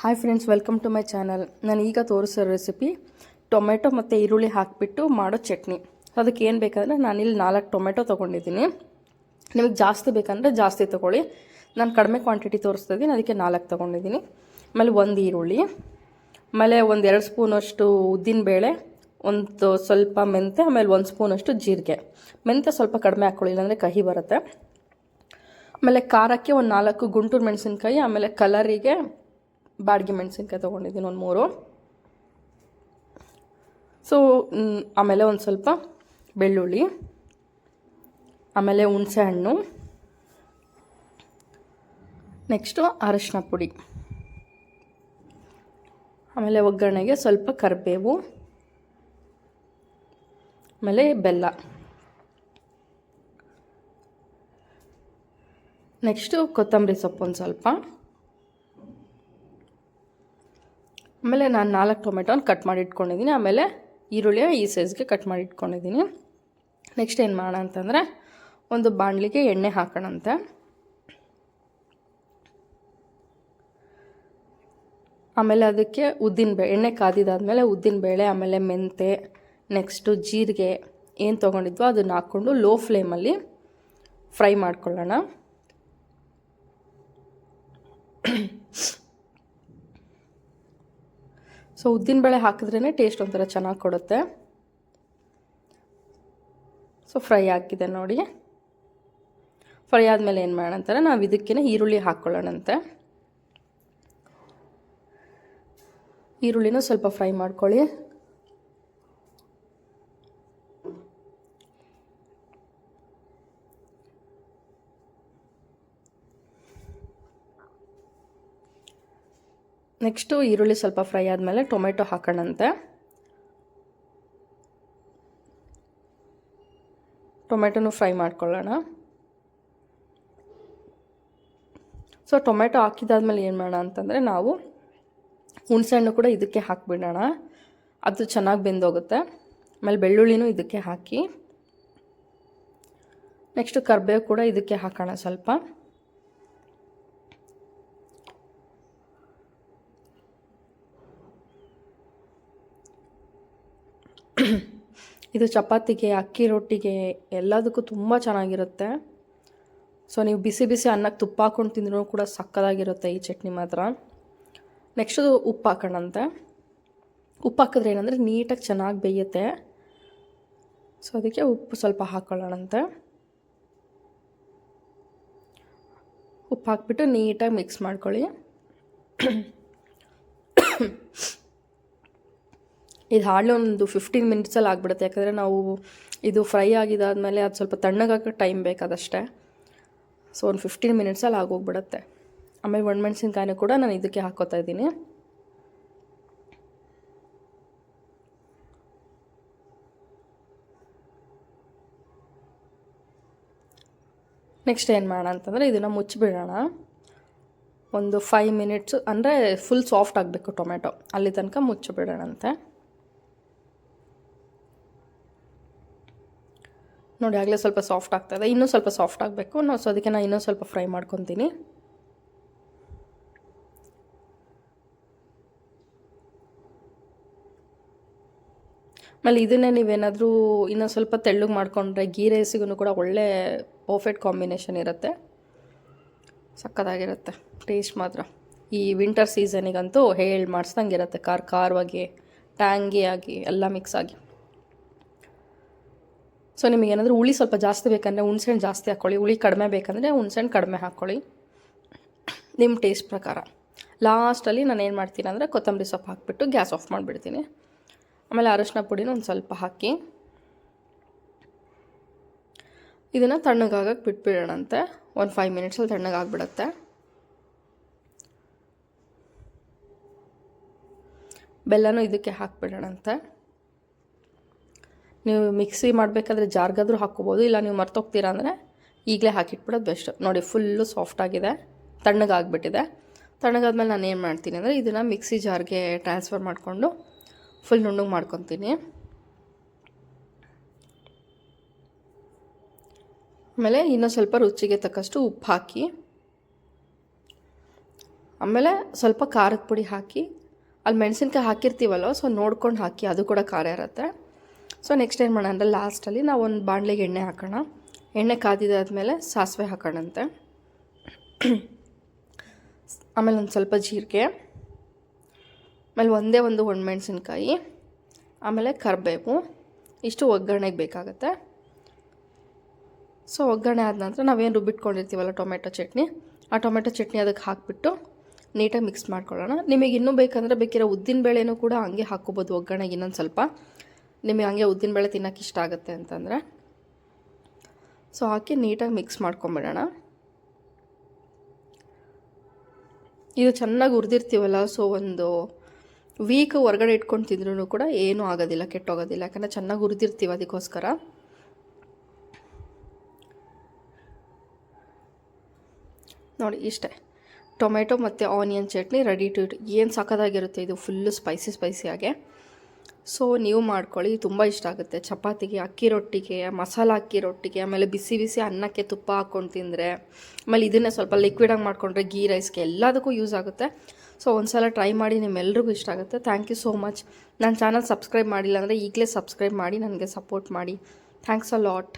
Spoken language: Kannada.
Hi friends, welcome to my channel. ನಾನು ಈಗ ತೋರಿಸೋ ರೆಸಿಪಿ ಟೊಮೆಟೊ ಮತ್ತು ಈರುಳ್ಳಿ ಹಾಕಿಬಿಟ್ಟು ಮಾಡೋ ಚಟ್ನಿ. ಅದಕ್ಕೆ ಏನು ಬೇಕಂದರೆ ನಾನಿಲ್ಲಿ 4 ಟೊಮೆಟೊ ತೊಗೊಂಡಿದ್ದೀನಿ. ನಿಮಗೆ ಜಾಸ್ತಿ ಬೇಕಂದರೆ ಜಾಸ್ತಿ ತೊಗೊಳ್ಳಿ. ನಾನು ಕಡಿಮೆ ಕ್ವಾಂಟಿಟಿ ತೋರಿಸ್ತಾ ಇದ್ದೀನಿ, ಅದಕ್ಕೆ 4 ತೊಗೊಂಡಿದ್ದೀನಿ. ಆಮೇಲೆ 1 ಈರುಳ್ಳಿ, ಆಮೇಲೆ 1-2 ಸ್ಪೂನಷ್ಟು ಉದ್ದಿನಬೇಳೆ, ಒಂದು ಸ್ವಲ್ಪ ಮೆಂತೆ, ಆಮೇಲೆ 1 ಸ್ಪೂನಷ್ಟು ಜೀರಿಗೆ. ಮೆಂತೆ ಸ್ವಲ್ಪ ಕಡಿಮೆ ಹಾಕ್ಕೊಳ್ಳಿ, ಇಲ್ಲಾಂದರೆ ಕಹಿ ಬರುತ್ತೆ. ಆಮೇಲೆ ಖಾರಕ್ಕೆ ಒಂದು 4 ಗುಂಟೂರು ಮೆಣಸಿನ್ಕಾಯಿ, ಆಮೇಲೆ ಕಲರಿಗೆ ಬಾಡಿಗೆ ಮೆಣಸಿನ್ಕಾಯಿ ತೊಗೊಂಡಿದ್ದೀನಿ ಒಂದು 3. ಸೊ ಆಮೇಲೆ ಒಂದು ಸ್ವಲ್ಪ ಬೆಳ್ಳುಳ್ಳಿ, ಆಮೇಲೆ ಹುಣಸೆ ಹಣ್ಣು, ನೆಕ್ಸ್ಟು ಅರಶಿನ ಪುಡಿ, ಆಮೇಲೆ ಒಗ್ಗರಣೆಗೆ ಸ್ವಲ್ಪ ಕರಿಬೇವು, ಆಮೇಲೆ ಬೆಲ್ಲ, ನೆಕ್ಸ್ಟು ಕೊತ್ತಂಬರಿ ಸೊಪ್ಪು ಒಂದು ಸ್ವಲ್ಪ. ಆಮೇಲೆ ನಾನು 4 ಟೊಮೆಟೊನ ಕಟ್ ಮಾಡಿ ಇಟ್ಕೊಂಡಿದ್ದೀನಿ. ಆಮೇಲೆ ಈರುಳ್ಳಿಯ ಈ ಸೈಜ್ಗೆ ಕಟ್ ಮಾಡಿ ಇಟ್ಕೊಂಡಿದ್ದೀನಿ. ನೆಕ್ಸ್ಟ್ ಏನು ಮಾಡೋಣ ಅಂತಂದರೆ, ಒಂದು ಬಾಣಲಿಗೆ ಎಣ್ಣೆ ಹಾಕೋಣಂತೆ. ಆಮೇಲೆ ಅದಕ್ಕೆ ಉದ್ದಿನಬೇಳೆ, ಎಣ್ಣೆ ಕಾದಿದ್ದಾದಮೇಲೆ ಉದ್ದಿನಬೇಳೆ, ಆಮೇಲೆ ಮೆಂತೆ, ನೆಕ್ಸ್ಟು ಜೀರಿಗೆ ಏನು ತೊಗೊಂಡಿದ್ವೋ ಅದನ್ನು ಹಾಕ್ಕೊಂಡು ಲೋ ಫ್ಲೇಮಲ್ಲಿ ಫ್ರೈ ಮಾಡ್ಕೊಳ್ಳೋಣ. ಸೊ ಉದ್ದಿನಬೇಳೆ ಹಾಕಿದ್ರೇ ಟೇಸ್ಟ್ ಒಂಥರ ಚೆನ್ನಾಗಿ ಕೊಡುತ್ತೆ. ಸೊ ಫ್ರೈ ಆಗಿದೆ ನೋಡಿ. ಫ್ರೈ ಆದಮೇಲೆ ಏನು ಮಾಡೋಣ ಅಂತಾರೆ, ನಾವು ಇದಕ್ಕೇ ಈರುಳ್ಳಿ ಹಾಕ್ಕೊಳ್ಳೋಣಂತೆ. ಈರುಳ್ಳಿನೂ ಸ್ವಲ್ಪ ಫ್ರೈ ಮಾಡ್ಕೊಳ್ಳಿ. ನೆಕ್ಸ್ಟು ಈರುಳ್ಳಿ ಸ್ವಲ್ಪ ಫ್ರೈ ಆದಮೇಲೆ ಟೊಮೆಟೊ ಹಾಕೋಣಂತೆ. ಟೊಮೆಟೊನು ಫ್ರೈ ಮಾಡ್ಕೊಳ್ಳೋಣ. ಸೊ ಟೊಮೆಟೊ ಹಾಕಿದಾದ್ಮೇಲೆ ಏನು ಮಾಡೋಣ ಅಂತಂದರೆ, ನಾವು ಹುಣಸೆಹಣ್ಣು ಕೂಡ ಇದಕ್ಕೆ ಹಾಕಿಬಿಡೋಣ, ಅದು ಚೆನ್ನಾಗಿ ಬೆಂದೋಗುತ್ತೆ. ಆಮೇಲೆ ಬೆಳ್ಳುಳ್ಳಿನೂ ಇದಕ್ಕೆ ಹಾಕಿ, ನೆಕ್ಸ್ಟು ಕರಿಬೇವು ಕೂಡ ಇದಕ್ಕೆ ಹಾಕೋಣ ಸ್ವಲ್ಪ. ಇದು ಚಪಾತಿಗೆ, ಅಕ್ಕಿ ರೊಟ್ಟಿಗೆ ಎಲ್ಲದಕ್ಕೂ ತುಂಬ ಚೆನ್ನಾಗಿರುತ್ತೆ. ಸೊ ನೀವು ಬಿಸಿ ಬಿಸಿ ಅನ್ನಕ್ಕೆ ತುಪ್ಪ ಹಾಕ್ಕೊಂಡು ತಿಂದ್ರೂ ಕೂಡ ಸಕ್ಕತ್ತಾಗಿರುತ್ತೆ ಈ ಚಟ್ನಿ ಮಾತ್ರ. ನೆಕ್ಸ್ಟು ಉಪ್ಪು ಹಾಕೋಣಂತೆ. ಉಪ್ಪು ಹಾಕಿದ್ರೆ ಏನಂದರೆ ನೀಟಾಗಿ ಚೆನ್ನಾಗಿ ಬೇಯುತ್ತೆ. ಸೊ ಅದಕ್ಕೆ ಉಪ್ಪು ಸ್ವಲ್ಪ ಹಾಕ್ಕೊಳ್ಳೋಣಂತೆ. ಉಪ್ಪು ಹಾಕ್ಬಿಟ್ಟು ನೀಟಾಗಿ ಮಿಕ್ಸ್ ಮಾಡ್ಕೊಳ್ಳಿ. ಇದು ಹಾರ್ಡ್ಲಿ ಒಂದು 15 ಮಿನಿಟ್ಸಲ್ಲಿ ಆಗಿಬಿಡುತ್ತೆ. ಯಾಕಂದರೆ ನಾವು ಇದು ಫ್ರೈ ಆಗಿದ್ದಾದಮೇಲೆ ಅದು ಸ್ವಲ್ಪ ತಣ್ಣಗಾಗೋ ಟೈಮ್ ಬೇಕಾದಷ್ಟೇ. ಸೊ ಒಂದು 15 ಮಿನಿಟ್ಸಲ್ಲಿ ಆಗೋಗ್ಬಿಡುತ್ತೆ. ಆಮೇಲೆ ಒಣಮೆಣ್ಸಿನ್ಕಾಯಿನೂ ಕೂಡ ನಾನು ಇದಕ್ಕೆ ಹಾಕ್ಕೋತಾ ಇದ್ದೀನಿ. ನೆಕ್ಸ್ಟ್ ಏನು ಮಾಡೋಣ ಅಂತಂದರೆ, ಇದನ್ನು ಮುಚ್ಚಿಬಿಡೋಣ. ಒಂದು 5 ಮಿನಿಟ್ಸು, ಅಂದರೆ ಫುಲ್ ಸಾಫ್ಟ್ ಆಗಬೇಕು ಟೊಮೆಟೊ, ಅಲ್ಲಿ ತನಕ ಮುಚ್ಚಿಬಿಡೋಣಂತೆ. ನೋಡಿ ಆಗಲೇ ಸ್ವಲ್ಪ ಸಾಫ್ಟ್ ಆಗ್ತಾಯಿದೆ, ಇನ್ನೂ ಸ್ವಲ್ಪ ಸಾಫ್ಟ್ ಆಗಬೇಕು. ಸೊ ಅದಕ್ಕೆ ನಾನು ಇನ್ನೂ ಸ್ವಲ್ಪ ಫ್ರೈ ಮಾಡ್ಕೊತೀನಿ. ಆಮೇಲೆ ಇದನ್ನೇ ನೀವೇನಾದರೂ ಇನ್ನೂ ಸ್ವಲ್ಪ ತೆಳ್ಳಗೆ ಮಾಡ್ಕೊಂಡ್ರೆ ಗೀ ರೈಸಿಗೂ ಕೂಡ ಒಳ್ಳೆ ಪರ್ಫೆಕ್ಟ್ ಕಾಂಬಿನೇಷನ್ ಇರುತ್ತೆ, ಸಕ್ಕತ್ತಾಗಿರುತ್ತೆ ಟೇಸ್ಟ್ ಮಾತ್ರ. ಈ ವಿಂಟರ್ ಸೀಸನಿಗಂತೂ ಹೇಳಿ ಮಾಡಿಸ್ದಂಗೆ ಇರುತ್ತೆ, ಖಾರವಾಗಿ ಟ್ಯಾಂಗಿ ಆಗಿ ಎಲ್ಲ ಮಿಕ್ಸ್ ಆಗಿ. ಸೊ ನಿಮಗೇನಾದರೂ ಹುಳಿ ಸ್ವಲ್ಪ ಜಾಸ್ತಿ ಬೇಕಂದರೆ ಹುಣ್ಸೆಹಣ್ಣು ಜಾಸ್ತಿ ಹಾಕ್ಕೊಳ್ಳಿ, ಹುಳಿ ಕಡಿಮೆ ಬೇಕಂದರೆ ಹುಣ್ಸೆಹಣ್ಣು ಕಡಿಮೆ ಹಾಕ್ಕೊಳ್ಳಿ, ನಿಮ್ಮ ಟೇಸ್ಟ್ ಪ್ರಕಾರ. ಲಾಸ್ಟಲ್ಲಿ ನಾನು ಏನು ಮಾಡ್ತೀನಿ ಅಂದರೆ ಕೊತ್ತಂಬರಿ ಸೊಪ್ಪು ಹಾಕಿಬಿಟ್ಟು ಗ್ಯಾಸ್ ಆಫ್ ಮಾಡಿಬಿಡ್ತೀನಿ. ಆಮೇಲೆ ಅರಶಿನ ಪುಡಿನ ಒಂದು ಸ್ವಲ್ಪ ಹಾಕಿ ಇದನ್ನು ತಣ್ಣಗಾಗಕ್ಕೆ ಬಿಟ್ಬಿಡೋಣಂತೆ. ಒಂದು 5 ಮಿನಿಟ್ಸಲ್ಲಿ ತಣ್ಣಗಾಗ್ಬಿಡುತ್ತೆ. ಬೆಲ್ಲನೂ ಇದಕ್ಕೆ ಹಾಕಿಬಿಡೋಣಂತೆ. ನೀವು ಮಿಕ್ಸಿ ಮಾಡಬೇಕಾದ್ರೆ ಜಾರ್ಗಾದರೂ ಹಾಕ್ಕೋಬೋದು, ಇಲ್ಲ ನೀವು ಮರ್ತೋಗ್ತೀರಾ ಅಂದರೆ ಈಗಲೇ ಹಾಕಿಟ್ಬಿಡೋದು ಬೆಸ್ಟ್. ನೋಡಿ ಫುಲ್ಲು ಸಾಫ್ಟಾಗಿದೆ, ತಣ್ಣಗಾಗ್ಬಿಟ್ಟಿದೆ. ತಣ್ಣಗಾದ್ಮೇಲೆ ನಾನು ಏನು ಮಾಡ್ತೀನಿ ಅಂದರೆ, ಇದನ್ನು ಮಿಕ್ಸಿ ಜಾರ್ಗೆ ಟ್ರಾನ್ಸ್ಫರ್ ಮಾಡಿಕೊಂಡು ಫುಲ್ ನುಣ್ಣಗೆ ಮಾಡ್ಕೊತೀನಿ. ಆಮೇಲೆ ಇನ್ನೂ ಸ್ವಲ್ಪ ರುಚಿಗೆ ತಕ್ಕಷ್ಟು ಉಪ್ಪು ಹಾಕಿ, ಆಮೇಲೆ ಸ್ವಲ್ಪ ಖಾರದ ಪುಡಿ ಹಾಕಿ, ಅಲ್ಲಿ ಮೆಣಸಿನ್ಕಾಯಿ ಹಾಕಿರ್ತೀವಲ್ಲ, ಸೊ ನೋಡ್ಕೊಂಡು ಹಾಕಿ, ಅದು ಕೂಡ ಖಾರ ಇರುತ್ತೆ. ಸೊ ನೆಕ್ಸ್ಟ್ ಏನು ಮಾಡೋಣ ಅಂದರೆ ಲಾಸ್ಟಲ್ಲಿ ನಾವು ಒಂದು ಬಾಣಲೆಗೆ ಎಣ್ಣೆ ಹಾಕೋಣ. ಎಣ್ಣೆ ಕಾದಿದಾದ್ಮೇಲೆ ಸಾಸಿವೆ ಹಾಕೋಣಂತೆ. ಆಮೇಲೆ ಒಂದು ಸ್ವಲ್ಪ ಜೀರಿಗೆ, ಆಮೇಲೆ ಒಂದೇ ಒಂದು ಒಣಮೆಣಸಿನ್ಕಾಯಿ, ಆಮೇಲೆ ಕರಿಬೇವು, ಇಷ್ಟು ಒಗ್ಗರಣೆಗೆ ಬೇಕಾಗುತ್ತೆ. ಸೊ ಒಗ್ಗರಣೆ ಆದ ನಂತರ ನಾವೇನು ರುಬ್ಬಿಟ್ಕೊಂಡಿರ್ತೀವಲ್ಲ ಟೊಮೆಟೊ ಚಟ್ನಿ, ಆ ಟೊಮೆಟೊ ಚಟ್ನಿ ಅದಕ್ಕೆ ಹಾಕಿಬಿಟ್ಟು ನೀಟಾಗಿ ಮಿಕ್ಸ್ ಮಾಡ್ಕೊಳ್ಳೋಣ. ನಿಮಗೆ ಇನ್ನೂ ಬೇಕಂದರೆ ಬೇಕಿರೋ ಉದ್ದಿನಬೇಳೆನೂ ಕೂಡ ಹಂಗೆ ಹಾಕ್ಕೋಬೋದು ಒಗ್ಗರಣೆಗೆ ಇನ್ನೊಂದು ಸ್ವಲ್ಪ, ನಿಮಗೆ ಹಂಗೆ ಉದ್ದಿನಬೇಳೆ ತಿನ್ನೋಕೆ ಇಷ್ಟ ಆಗುತ್ತೆ ಅಂತಂದರೆ. ಸೊ ಹಾಕಿ ನೀಟಾಗಿ ಮಿಕ್ಸ್ ಮಾಡ್ಕೊಂಬಿಡೋಣ. ಇದು ಚೆನ್ನಾಗಿ ಹುರಿದಿರ್ತೀವಲ್ಲ, ಸೊ ಒಂದು ವೀಕ್ ಹೊರಗಡೆ ಇಟ್ಕೊಂಡು ತಿಂದ್ರೂ ಕೂಡ ಏನೂ ಆಗೋದಿಲ್ಲ, ಕೆಟ್ಟೋಗೋದಿಲ್ಲ, ಯಾಕಂದರೆ ಚೆನ್ನಾಗಿ ಹುರಿದಿರ್ತೀವಿ ಅದಕ್ಕೋಸ್ಕರ. ನೋಡಿ ಇಷ್ಟೇ, ಟೊಮೆಟೊ ಮತ್ತು onion chutney ready to eat. ಏನು ಸಖತ್ತಾಗಿರುತ್ತೆ ಇದು, ಫುಲ್ಲು ಸ್ಪೈಸಿಯಾಗೆ. ಸೊ ನೀವು ಮಾಡ್ಕೊಳ್ಳಿ, ತುಂಬ ಇಷ್ಟ ಆಗುತ್ತೆ ಚಪಾತಿಗೆ, ಅಕ್ಕಿ ರೊಟ್ಟಿಗೆ, ಮಸಾಲ ಅಕ್ಕಿ ರೊಟ್ಟಿಗೆ, ಆಮೇಲೆ ಬಿಸಿ ಬಿಸಿ ಅನ್ನಕ್ಕೆ ತುಪ್ಪ ಹಾಕ್ಕೊಂಡು ತಿಂದರೆ, ಆಮೇಲೆ ಇದನ್ನೇ ಸ್ವಲ್ಪ ಲಿಕ್ವಿಡಾಗಿ ಮಾಡಿಕೊಂಡ್ರೆ ಗೀ ರೈಸ್ಗೆ ಎಲ್ಲದಕ್ಕೂ ಯೂಸ್ ಆಗುತ್ತೆ. ಸೊ ಒಂದು ಸಲ ಟ್ರೈ ಮಾಡಿ, ನಿಮ್ಮೆಲ್ರಿಗೂ ಇಷ್ಟ ಆಗುತ್ತೆ. Thank you so much. ನನ್ನ ಚಾನಲ್ ಸಬ್ಸ್ಕ್ರೈಬ್ ಮಾಡಿಲ್ಲ ಅಂದರೆ ಈಗಲೇ ಸಬ್ಸ್ಕ್ರೈಬ್ ಮಾಡಿ ನನಗೆ ಸಪೋರ್ಟ್ ಮಾಡಿ. Thanks a lot.